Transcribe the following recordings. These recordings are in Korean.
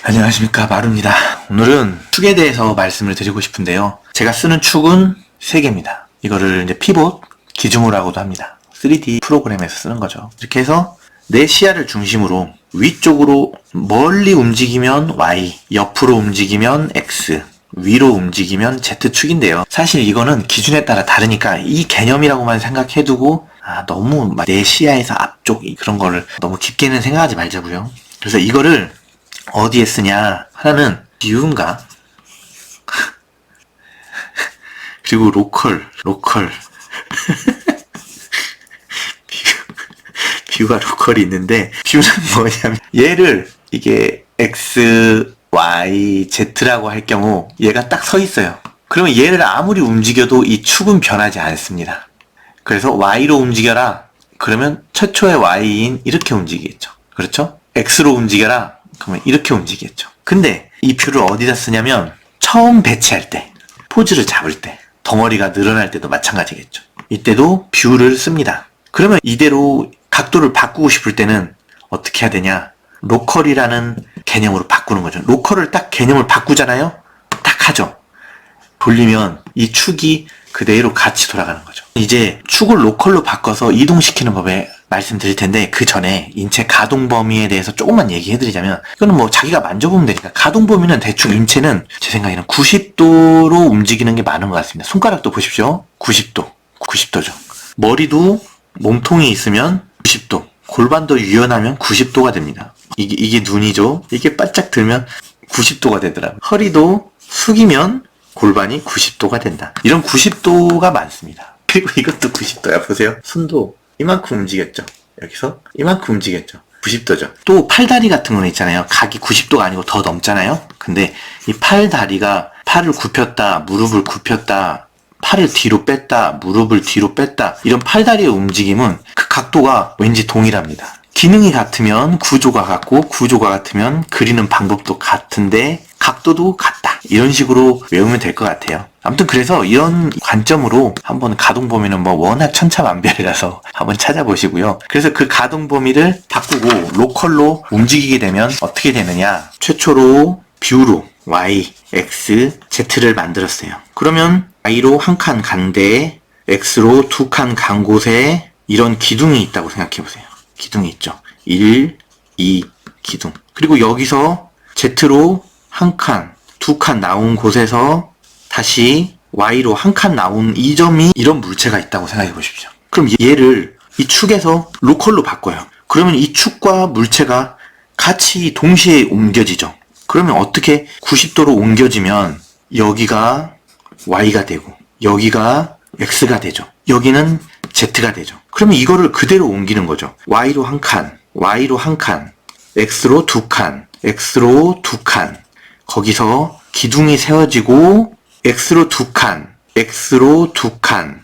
안녕하십니까, 마루입니다. 오늘은 축에 대해서 말씀을 드리고 싶은데요. 제가 쓰는 축은 3개입니다. 이거를 이제 피봇 기준으로라고도 합니다. 3D 프로그램에서 쓰는 거죠. 이렇게 해서 내 시야를 중심으로 위쪽으로 멀리 움직이면 Y, 옆으로 움직이면 X, 위로 움직이면 Z축인데요. 사실 이거는 기준에 따라 다르니까 이 개념이라고만 생각해두고 너무 내 시야에서 앞쪽 그런 거를 너무 깊게는 생각하지 말자고요. 그래서 이거를 어디에 쓰냐? 하나는 뷰인가? 그리고 로컬 뷰가 로컬이 있는데, 뷰는 뭐냐면 얘를 이게 X, Y, Z라고 할 경우 얘가 딱 서 있어요. 그러면 얘를 아무리 움직여도 이 축은 변하지 않습니다. 그래서 Y로 움직여라 그러면 최초의 Y인 이렇게 움직이겠죠. 그렇죠? X로 움직여라 그러면 이렇게 움직이겠죠. 근데 이 뷰를 어디다 쓰냐면 처음 배치할 때, 포즈를 잡을 때, 덩어리가 늘어날 때도 마찬가지겠죠. 이때도 뷰를 씁니다. 그러면 이대로 각도를 바꾸고 싶을 때는 어떻게 해야 되냐? 로컬이라는 개념으로 바꾸는 거죠. 로컬을 딱 개념을 바꾸잖아요? 딱 하죠. 돌리면 이 축이 그대로 같이 돌아가는 거죠. 이제 축을 로컬로 바꿔서 이동시키는 법에 말씀드릴 텐데, 그 전에 인체 가동 범위에 대해서 조금만 얘기해드리자면, 이거는 뭐 자기가 만져보면 되니까, 가동 범위는 대충 인체는 제 생각에는 90도로 움직이는 게 많은 것 같습니다. 손가락도 보십시오. 90도죠. 머리도 몸통이 있으면 90도, 골반도 유연하면 90도가 됩니다. 이게 눈이죠. 이게 바짝 들면 90도가 되더라고요. 허리도 숙이면 골반이 90도가 된다. 이런 90도가 많습니다. 그리고 이것도 90도야. 보세요. 손도 이만큼 움직였죠. 여기서 이만큼 움직였죠. 90도죠. 또 팔다리 같은 거는 있잖아요. 각이 90도가 아니고 더 넘잖아요. 근데 이 팔다리가 팔을 굽혔다, 무릎을 굽혔다, 팔을 뒤로 뺐다, 무릎을 뒤로 뺐다, 이런 팔다리의 움직임은 그 각도가 왠지 동일합니다. 기능이 같으면 구조가 같고, 구조가 같으면 그리는 방법도 같은데 각도도 같다. 이런 식으로 외우면 될 것 같아요. 아무튼 그래서 이런 관점으로 한번 가동 범위는 뭐 워낙 천차만별이라서 한번 찾아보시고요. 그래서 그 가동 범위를 바꾸고 로컬로 움직이게 되면 어떻게 되느냐? 최초로 뷰로 Y, X, Z를 만들었어요. 그러면 Y로 한 칸 간데 X로 2칸 간 곳에 이런 기둥이 있다고 생각해보세요. 기둥이 있죠. 1, 2 기둥. 그리고 여기서 Z로 한 칸, 2칸 나온 곳에서 다시 Y로 한 칸 나온 이 점이 이런 물체가 있다고 생각해 보십시오. 그럼 얘를 이 축에서 로컬로 바꿔요. 그러면 이 축과 물체가 같이 동시에 옮겨지죠. 그러면 어떻게 90도로 옮겨지면 여기가 Y가 되고 여기가 X가 되죠. 여기는 Z가 되죠. 그러면 이거를 그대로 옮기는 거죠. Y로 한 칸, Y로 한 칸, X로 2칸, X로 2칸. 거기서 기둥이 세워지고 X로 2칸, X로 2칸,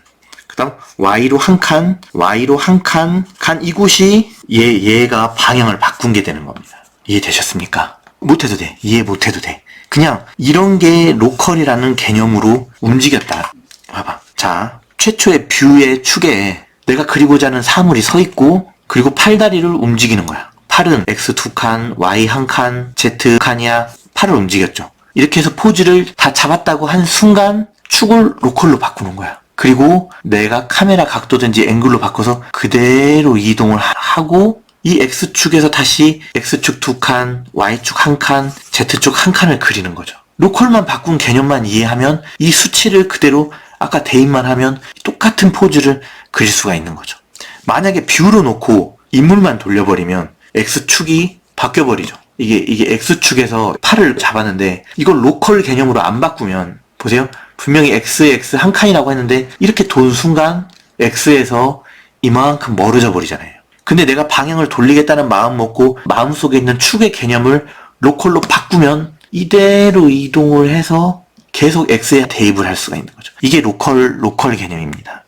그 다음 Y로 한 칸, Y로 한 칸, 간 이곳이 얘가 방향을 바꾼 게 되는 겁니다. 이해되셨습니까? 못해도 돼. 이해 못해도 돼. 그냥 이런 게 로컬이라는 개념으로 움직였다. 봐봐. 자, 최초의 뷰의 축에 내가 그리고자 하는 사물이 서 있고, 그리고 팔다리를 움직이는 거야. 팔은 X 2칸, Y 한 칸, Z 칸이야. 팔을 움직였죠. 이렇게 해서 포즈를 다 잡았다고 한 순간 축을 로컬로 바꾸는 거야. 그리고 내가 카메라 각도든지 앵글로 바꿔서 그대로 이동을 하고, 이 X축에서 다시 X축 2칸, Y축 한 칸, Z축 한 칸을 그리는 거죠. 로컬만 바꾼 개념만 이해하면 이 수치를 그대로 아까 대입만 하면 똑같은 포즈를 그릴 수가 있는 거죠. 만약에 뷰로 놓고 인물만 돌려버리면 X축이 바뀌어버리죠. 이게 X축에서 팔을 잡았는데 이걸 로컬 개념으로 안 바꾸면, 보세요. 분명히 X 한 칸이라고 했는데 이렇게 돈 순간 X에서 이만큼 멀어져 버리잖아요. 근데 내가 방향을 돌리겠다는 마음 먹고 마음속에 있는 축의 개념을 로컬로 바꾸면 이대로 이동을 해서 계속 X에 대입을 할 수가 있는 거죠. 이게 로컬 개념입니다.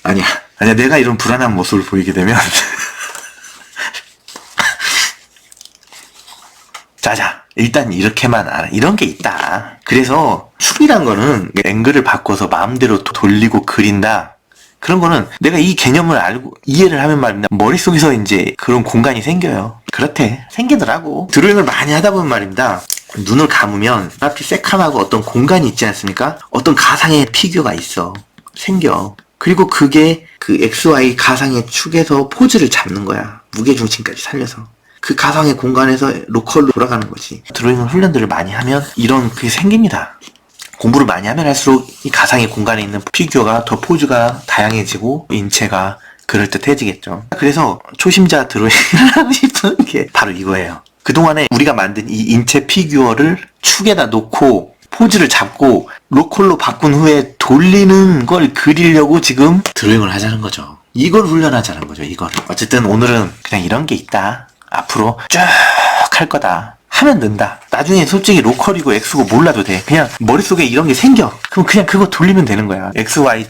아니야. 내가 이런 불안한 모습을 보이게 되면 자자, 일단 이렇게만 알아. 이런 게 있다. 그래서 축이란 거는 앵글을 바꿔서 마음대로 돌리고 그린다. 그런 거는 내가 이 개념을 알고 이해를 하면 말입니다. 머릿속에서 이제 그런 공간이 생겨요. 그렇대. 생기더라고. 드로잉을 많이 하다 보면 말입니다. 눈을 감으면 앞이 새카마고 어떤 공간이 있지 않습니까? 어떤 가상의 피규어가 있어. 생겨. 그리고 그게 그 XY 가상의 축에서 포즈를 잡는 거야. 무게중심까지 살려서. 그 가상의 공간에서 로컬로 돌아가는 거지. 드로잉 훈련들을 많이 하면 이런 그게 생깁니다. 공부를 많이 하면 할수록 이 가상의 공간에 있는 피규어가 더 포즈가 다양해지고 인체가 그럴듯해지겠죠. 그래서 초심자 드로잉을 하고 싶은 게 바로 이거예요. 그동안에 우리가 만든 이 인체 피규어를 축에다 놓고 포즈를 잡고 로컬로 바꾼 후에 돌리는 걸 그리려고 지금 드로잉을 하자는 거죠. 이걸 훈련하자는 거죠. 이거를. 어쨌든 오늘은 그냥 이런 게 있다. 앞으로 쭉 할 거다. 하면 는다. 나중에 솔직히 로컬이고 X고 몰라도 돼. 그냥 머릿속에 이런 게 생겨. 그럼 그냥 그거 돌리면 되는 거야. X, Y,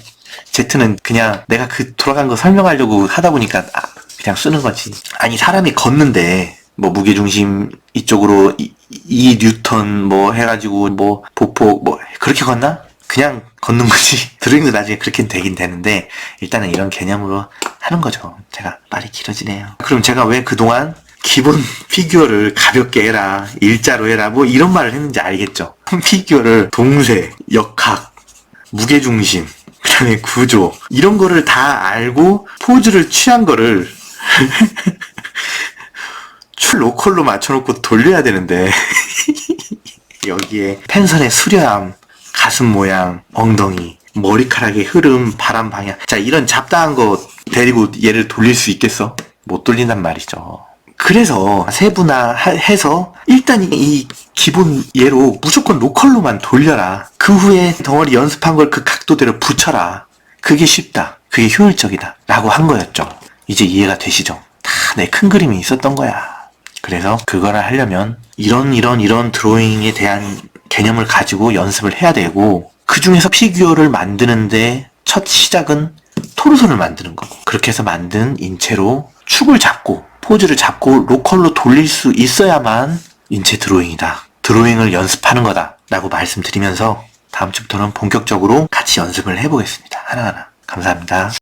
Z는 그냥 내가 그 돌아간 거 설명하려고 하다 보니까 그냥 쓰는 거지. 아니 사람이 걷는데 뭐 무게중심 이쪽으로 2 뉴턴 뭐 해가지고 뭐 보폭 뭐 그렇게 걷나? 그냥 걷는 거지. 드로잉도 나중에 그렇게 되긴 되는데 일단은 이런 개념으로 하는 거죠. 제가 말이 길어지네요. 그럼 제가 왜 그동안 기본 피규어를 가볍게 해라, 일자로 해라 뭐 이런 말을 했는지 알겠죠? 피규어를 동세, 역학, 무게중심, 그 다음에 구조 이런 거를 다 알고 포즈를 취한 거를 로컬로 맞춰놓고 돌려야 되는데 여기에 펜선의 수려함, 가슴 모양, 엉덩이, 머리카락의 흐름, 바람 방향 자 이런 잡다한 거 데리고 얘를 돌릴 수 있겠어? 못 돌린단 말이죠. 그래서 세분화해서 일단 이 기본 얘로 무조건 로컬로만 돌려라. 그 후에 덩어리 연습한 걸 그 각도대로 붙여라. 그게 쉽다. 그게 효율적이다. 라고 한 거였죠. 이제 이해가 되시죠? 다 내 큰 그림이 있었던 거야. 그래서 그거를 하려면 이런 드로잉에 대한 개념을 가지고 연습을 해야 되고 그 중에서 피규어를 만드는데 첫 시작은 토르선을 만드는 거고 그렇게 해서 만든 인체로 축을 잡고 포즈를 잡고 로컬로 돌릴 수 있어야만 인체 드로잉이다. 드로잉을 연습하는 거다. 라고 말씀드리면서 다음 주부터는 본격적으로 같이 연습을 해보겠습니다. 하나하나. 감사합니다.